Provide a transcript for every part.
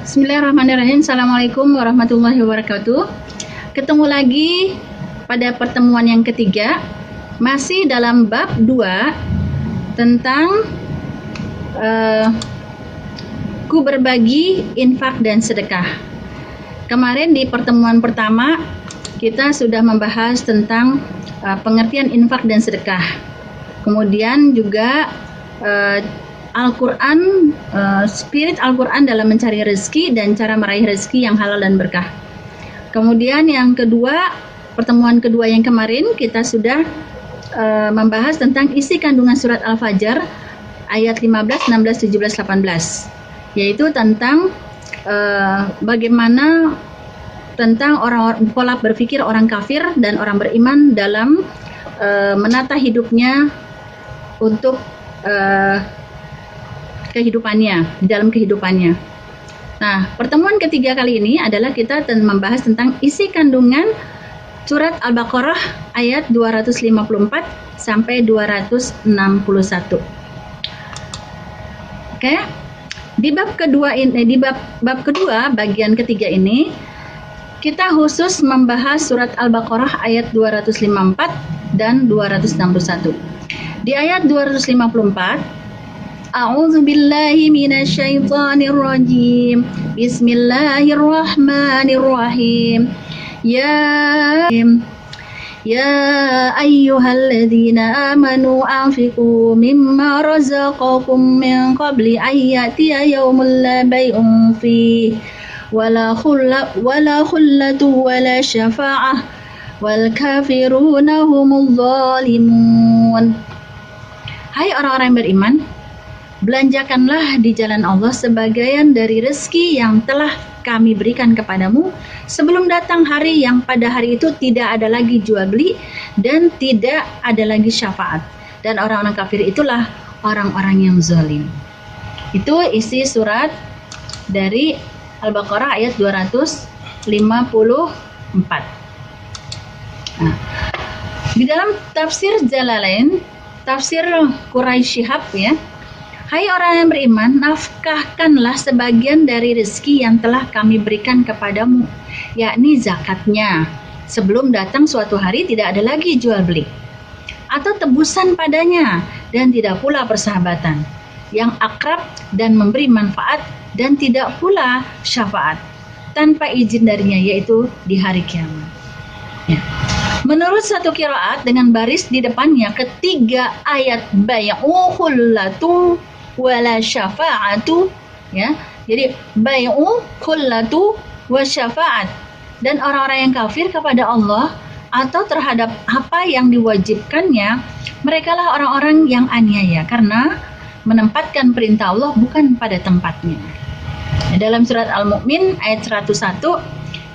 Bismillahirrahmanirrahim. Assalamualaikum warahmatullahi wabarakatuh. Ketemu lagi pada pertemuan yang ketiga, masih dalam bab 2 tentang ku berbagi, infak dan sedekah. Kemarin di pertemuan pertama kita sudah membahas tentang pengertian infak dan sedekah. Kemudian juga Al-Quran, spirit Al-Quran dalam mencari rezeki dan cara meraih rezeki yang halal dan berkah. Kemudian yang kedua, pertemuan kedua yang kemarin kita sudah membahas tentang isi kandungan surat Al-Fajr ayat 15, 16, 17, 18, yaitu tentang bagaimana tentang orang pola berpikir orang kafir dan orang beriman dalam menata hidupnya untuk kehidupannya, di dalam kehidupannya. Nah, pertemuan ketiga kali ini adalah kita membahas tentang isi kandungan surat Al-Baqarah ayat 254 sampai 261. Oke. Di bab kedua ini, di bab kedua bagian ketiga ini kita khusus membahas surat Al-Baqarah ayat 254 dan 261. Di ayat 254, A'udzu billahi minasyaitonir rajim. Bismillahirrahmanirrahim. Ya ayyuhalladzina amanu anfiqu mimma razaqakum min qabli an ya'tiya yawmun la bay'un fihi wala khullatu wala syafa'ah wal kafiruna humudz zalimun. Hai orang-orang yang beriman, belanjakanlah di jalan Allah sebagian dari rezeki yang telah kami berikan kepadamu sebelum datang hari yang pada hari itu tidak ada lagi jual beli dan tidak ada lagi syafaat. Dan orang-orang kafir itulah orang-orang yang zalim. Itu isi surat dari Al-Baqarah ayat 254. Nah, di dalam tafsir Jalalain, tafsir Quraisy Shihab ya, hai orang yang beriman, nafkahkanlah sebagian dari rezeki yang telah kami berikan kepadamu, yakni zakatnya, sebelum datang suatu hari tidak ada lagi jual beli, atau tebusan padanya, dan tidak pula persahabatan, yang akrab dan memberi manfaat, dan tidak pula syafaat, tanpa izin darinya, yaitu di hari kiamat. Ya. Menurut satu qiraat dengan baris di depannya ketiga ayat bai'u khullatu wala syafa'atu ya. Jadi bai'u khullatu wa syafa'at, dan orang-orang yang kafir kepada Allah atau terhadap apa yang diwajibkannya, merekalah orang-orang yang aniaya karena menempatkan perintah Allah bukan pada tempatnya. Dalam surat Al-Mu'min ayat 101,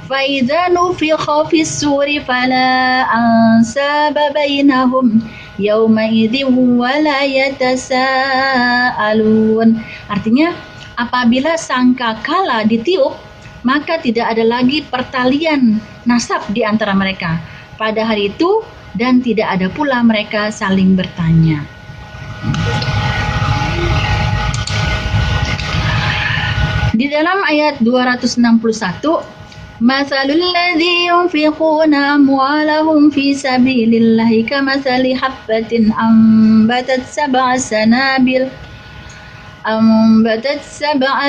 فَإِذَا نُفِخَ فِي الصُّورِ فَلَا أَنْسَابَ بَيْنَهُمْ يَوْمَئِذٍ وَلَا يَتَسَاءَلُونَ. Artinya, apabila sangkakala ditiup, maka tidak ada lagi pertalian nasab di antara mereka pada hari itu, dan tidak ada pula mereka saling bertanya. Di dalam ayat 261, Mathalul ladzi yunfiquna amwalahum fi sabilillahi kamathali habbatin ambatat sab'a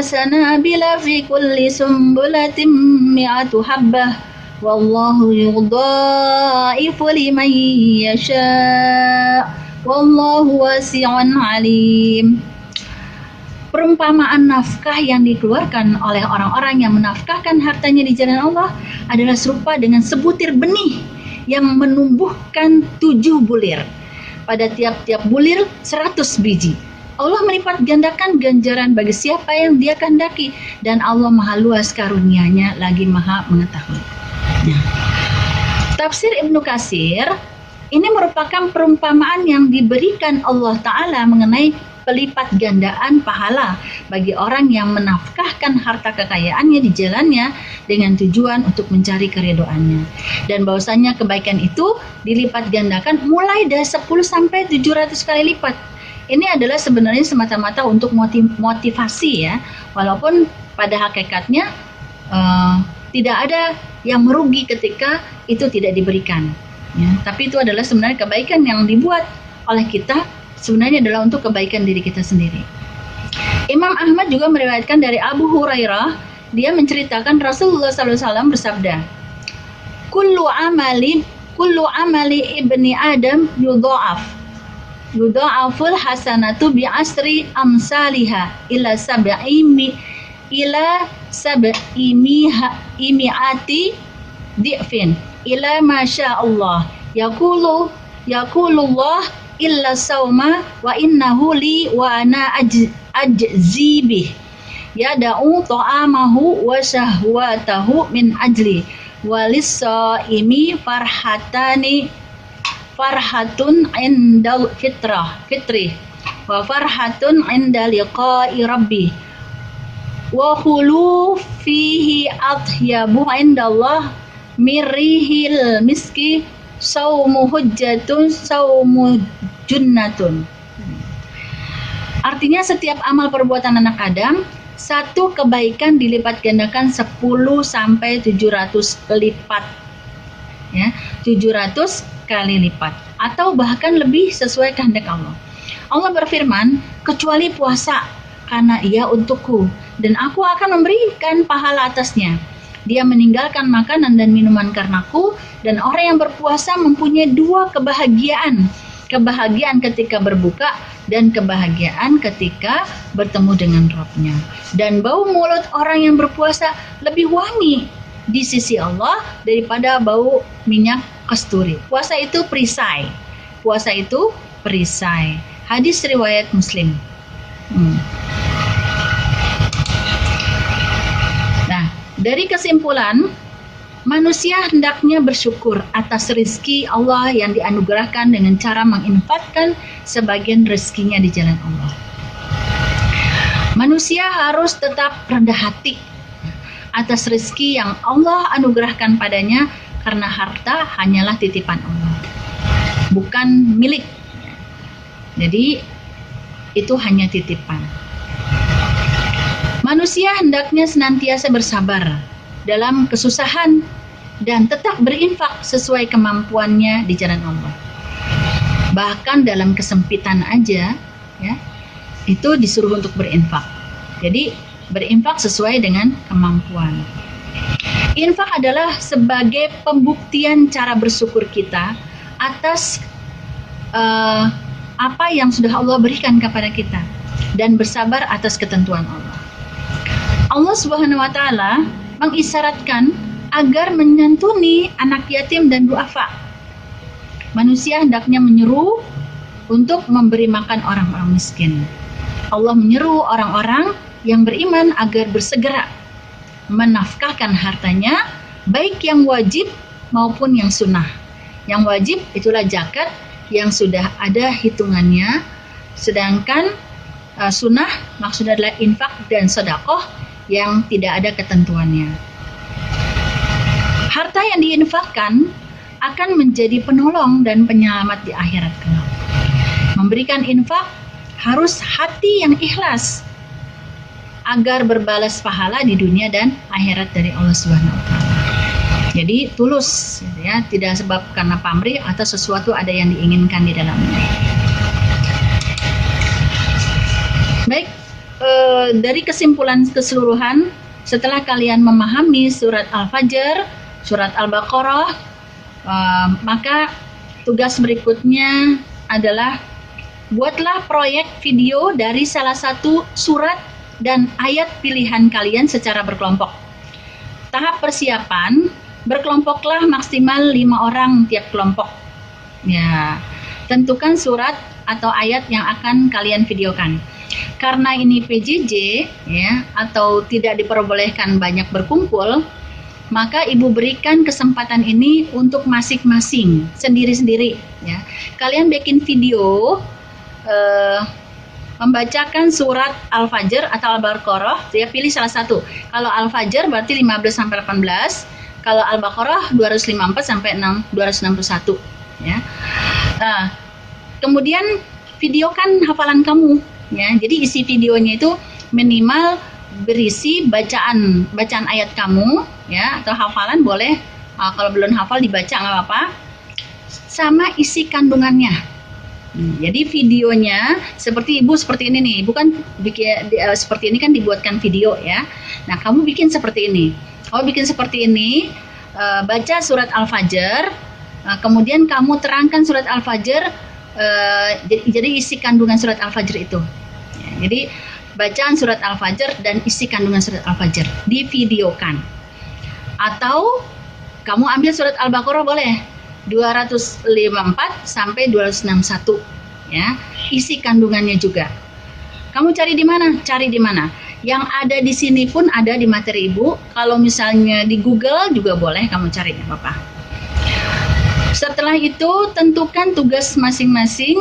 sanabila fi kulli sumbulatin mi'atu habbah wallahu yudha'ifu liman yasha' wallahu wasi'un alim. Perumpamaan nafkah yang dikeluarkan oleh orang-orang yang menafkahkan hartanya di jalan Allah adalah serupa dengan sebutir benih yang menumbuhkan 7 bulir. Pada tiap-tiap bulir 100 biji. Allah melipat gandakan ganjaran bagi siapa yang Dia kehendaki, dan Allah maha luas karunia-Nya lagi maha mengetahui. Nah, tafsir Ibnu Katsir ini merupakan perumpamaan yang diberikan Allah Ta'ala mengenai pelipat gandaan pahala bagi orang yang menafkahkan harta kekayaannya di jalannya dengan tujuan untuk mencari keridhoannya, dan bahwasanya kebaikan itu dilipat gandakan mulai dari 10 sampai 700 kali lipat. Ini adalah sebenarnya semata-mata untuk motivasi ya, walaupun pada hakikatnya tidak ada yang merugi ketika itu tidak diberikan, ya. Tapi itu adalah sebenarnya kebaikan yang dibuat oleh kita, sebenarnya adalah untuk kebaikan diri kita sendiri. Imam Ahmad juga meriwayatkan dari Abu Hurairah, dia menceritakan Rasulullah SAW bersabda, kullu amali ibni Adam yudha'aful hasanatu bi asri amsalihha ila sab'imi'ati di'fin ila masya Allah yaqulullah illa sauma wa innahu li wa ana ajzi bih yada'u ta'amahu wa syahwatahu min ajli walis-shaimi farhatun indal fitri wa farhatun inda liqa'i rabbi wa khulu fihi atyabu indallah mirihil miski saumu hujjatun saumu junnatun. Artinya setiap amal perbuatan anak Adam, satu kebaikan dilipat gandakan 10 sampai 700 lipat. Ya, 700 kali lipat atau bahkan lebih sesuai kehendak Allah. Allah berfirman, kecuali puasa, karena ia untukku dan aku akan memberikan pahala atasnya. Dia meninggalkan makanan dan minuman karenaku, dan orang yang berpuasa mempunyai 2 kebahagiaan. Kebahagiaan ketika berbuka dan kebahagiaan ketika bertemu dengan Rabb-Nya. Dan bau mulut orang yang berpuasa lebih wangi di sisi Allah daripada bau minyak kasturi. Puasa itu perisai. Puasa itu perisai. Hadis riwayat Muslim. Dari kesimpulan, manusia hendaknya bersyukur atas rezeki Allah yang dianugerahkan dengan cara menginfakkan sebagian rezekinya di jalan Allah. Manusia harus tetap rendah hati atas rezeki yang Allah anugerahkan padanya, karena harta hanyalah titipan Allah, bukan milik. Jadi itu hanya titipan. Manusia hendaknya senantiasa bersabar dalam kesusahan dan tetap berinfak sesuai kemampuannya di jalan Allah. Bahkan dalam kesempitan aja, ya, itu disuruh untuk berinfak. Jadi berinfak sesuai dengan kemampuan. Infak adalah sebagai pembuktian cara bersyukur kita atas apa yang sudah Allah berikan kepada kita dan bersabar atas ketentuan Allah. Allah Subhanahu wa taala mengisyaratkan agar menyantuni anak yatim dan duafa. Manusia hendaknya menyeru untuk memberi makan orang-orang miskin. Allah menyeru orang-orang yang beriman agar bersegera menafkahkan hartanya, baik yang wajib maupun yang sunnah. Yang wajib itulah zakat yang sudah ada hitungannya, sedangkan sunnah maksudnya adalah infak dan sedekah yang tidak ada ketentuannya. Harta yang diinfakkan akan menjadi penolong dan penyelamat di akhirat kelak. Memberikan infak harus hati yang ikhlas agar berbalas pahala di dunia dan akhirat dari Allah Subhanahu wa taala. Jadi tulus, ya, tidak sebab karena pamrih atau sesuatu ada yang diinginkan di dalamnya. Baik, dari kesimpulan keseluruhan, setelah kalian memahami surat Al-Fajr, surat Al-Baqarah, maka tugas berikutnya adalah buatlah proyek video dari salah satu surat dan ayat pilihan kalian secara berkelompok. Tahap persiapan, berkelompoklah maksimal 5 orang tiap kelompok. Ya, tentukan surat atau ayat yang akan kalian videokan. Karena ini PJJ, ya, atau tidak diperbolehkan banyak berkumpul, maka ibu berikan kesempatan ini untuk masing-masing, sendiri-sendiri, ya. Kalian bikin video membacakan surat Al-Fajr atau Al-Baqarah, ya, pilih salah satu. Kalau Al-Fajr berarti 15 sampai 18, kalau Al-Baqarah 254 sampai 261, ya. Nah, kemudian videokan hafalan kamu, ya. Jadi isi videonya itu minimal berisi bacaan ayat kamu ya, atau hafalan boleh. Kalau belum hafal dibaca nggak apa-apa, sama isi kandungannya. Jadi videonya seperti ibu seperti ini nih, ibu kan bikin seperti ini kan dibuatkan video ya. Nah kamu bikin seperti ini, baca surat Al-Fajr, kemudian kamu terangkan surat Al-Fajr, jadi isi kandungan surat Al-Fajr itu. Ya, jadi bacaan surat Al-Fajr dan isi kandungan surat Al-Fajr divideokan. Atau kamu ambil surat Al-Baqarah boleh 254 sampai 261 ya, isi kandungannya juga. Kamu cari di mana? Cari di mana? Yang ada di sini pun ada di materi ibu. Kalau misalnya di Google juga boleh kamu cari, nggak apa-apa. Setelah itu tentukan tugas masing-masing,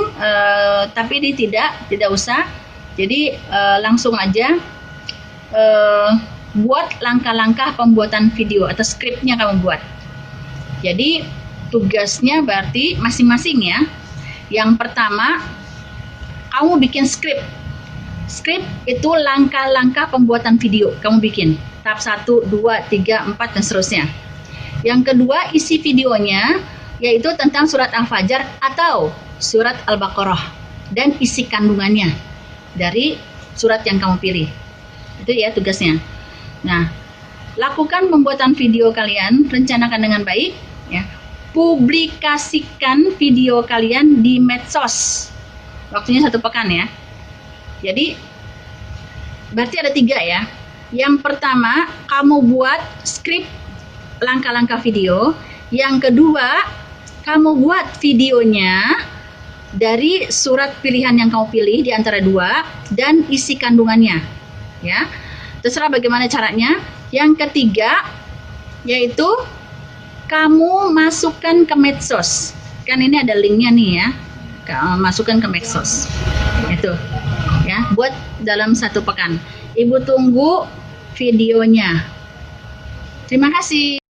tapi ini tidak usah. Jadi langsung aja buat langkah-langkah pembuatan video atau skripnya kamu buat. Jadi tugasnya berarti masing-masing ya. Yang pertama, kamu bikin skrip. Skrip itu langkah-langkah pembuatan video kamu bikin. Tahap 1, 2, 3, 4 dan seterusnya. Yang kedua, isi videonya yaitu tentang surat Al-Fajr atau surat Al-Baqarah dan isi kandungannya dari surat yang kamu pilih. Itu ya tugasnya. Nah, lakukan pembuatan video kalian, rencanakan dengan baik ya. Publikasikan video kalian di medsos. Waktunya 1 pekan ya. Jadi berarti ada 3 ya. Yang pertama, kamu buat skrip langkah-langkah video. Yang kedua, kamu buat videonya dari surat pilihan yang kamu pilih di antara 2 dan isi kandungannya. Ya. Terserah bagaimana caranya. Yang ketiga yaitu kamu masukkan ke medsos. Kan ini ada linknya nih ya. Masukkan ke medsos. Itu. Ya, buat dalam 1 pekan. Ibu tunggu videonya. Terima kasih.